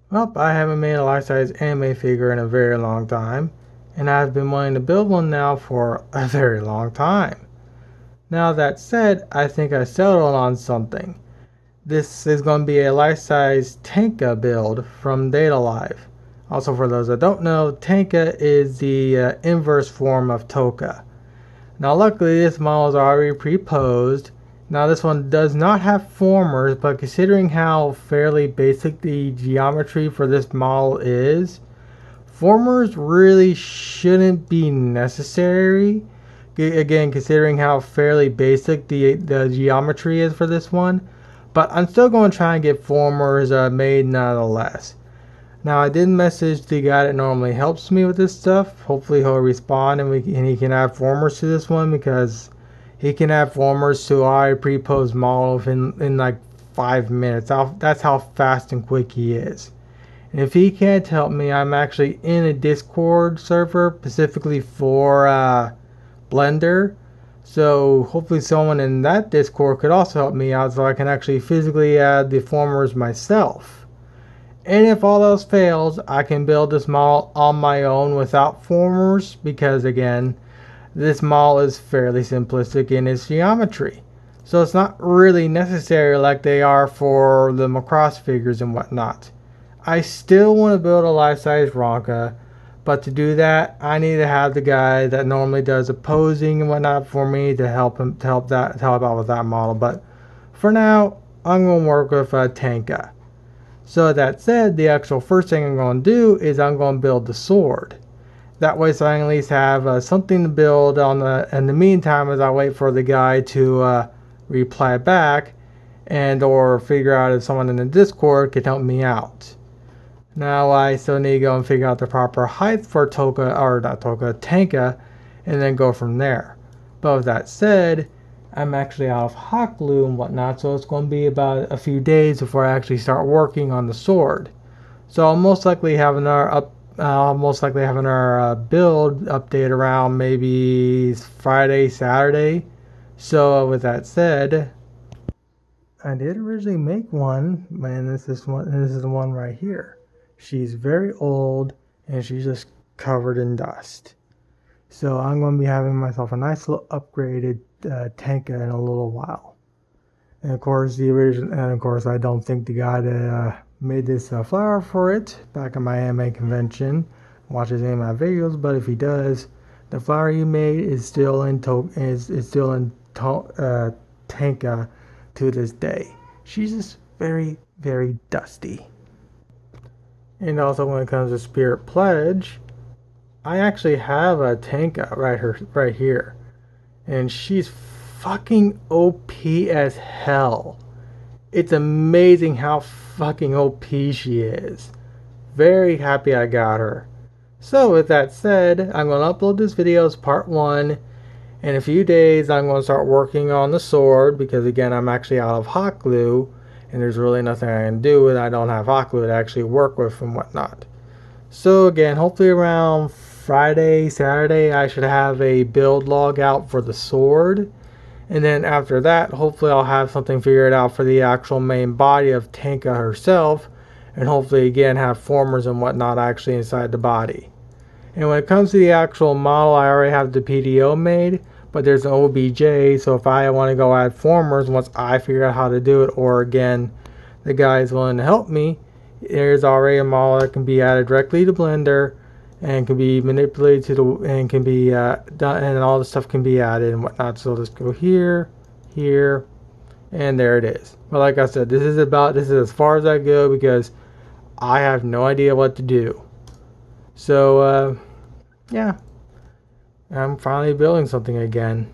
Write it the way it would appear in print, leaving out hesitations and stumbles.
Well, I haven't made a life-size anime figure in a very long time, and I've been wanting to build one now for a very long time. Now that said, I think I settled on something. This is going to be a life-size Tenka build from Data Live. Also, for those that don't know, Tenka is the inverse form of Toka. Now luckily this model is already pre-posed. Now this one does not have formers, but considering how fairly basic the geometry for this model is, formers really shouldn't be necessary. Again, considering how fairly basic the geometry is for this one. But I'm still going to try and get formers made nonetheless. Now I did message the guy that normally helps me with this stuff. Hopefully he'll respond and he can add formers to this one, because he can add formers to our pre-posed model in like 5 minutes. That's how fast and quick he is. And if he can't help me, I'm actually in a Discord server specifically for Blender. So hopefully someone in that Discord could also help me out so I can actually physically add the formers myself. And if all else fails, I can build this model on my own without formers, because again, this model is fairly simplistic in its geometry. So it's not really necessary like they are for the Macross figures and whatnot. I still want to build a life-size Ronka, but to do that, I need to have the guy that normally does the posing and whatnot for me to help out with that model. But for now, I'm going to work with Tenka. So that said, the actual first thing I'm going to do is I'm going to build the sword. That way, so I can at least have something to build in the meantime, as I wait for the guy to reply back, and or figure out if someone in the Discord can help me out. Now I still need to go and figure out the proper height for Tenka, and then go from there. But with that said, I'm actually out of hot glue and whatnot, so it's going to be about a few days before I actually start working on the sword. So I'll most likely have another build update around maybe Friday, Saturday. So with that said, I did originally make one, and this is the one right here. She's very old and she's just covered in dust. So I'm going to be having myself a nice little upgraded Tenka in a little while. And of course, I don't think the guy that made this flower for it back at my anime convention watches any of my videos. But if he does, the flower he made is still in Tenka to this day. She's just very, very dusty. And also, when it comes to Spirit Pledge, I actually have a Tenka right here, and she's fucking OP as hell. It's amazing how fucking OP she is. Very happy I got her. So with that said, I'm going to upload this video as part 1. In a few days, I'm going to start working on the sword, because again, I'm actually out of hot glue, and there's really nothing I can do, and I don't have hot glue to actually work with and whatnot. So again, hopefully around Friday, Saturday, I should have a build log out for the sword. And then after that, hopefully I'll have something figured out for the actual main body of Tenka herself. And hopefully again have formers and whatnot actually inside the body. And when it comes to the actual model, I already have the PDO made. But there's an OBJ, so if I want to go add formers once I figure out how to do it, or again, the guy is willing to help me, there's already a model that can be added directly to Blender and can be manipulated and can be done, and all the stuff can be added and whatnot. So let's go here, here, and there it is. But like I said, this is as far as I go, because I have no idea what to do. So yeah, I'm finally building something again.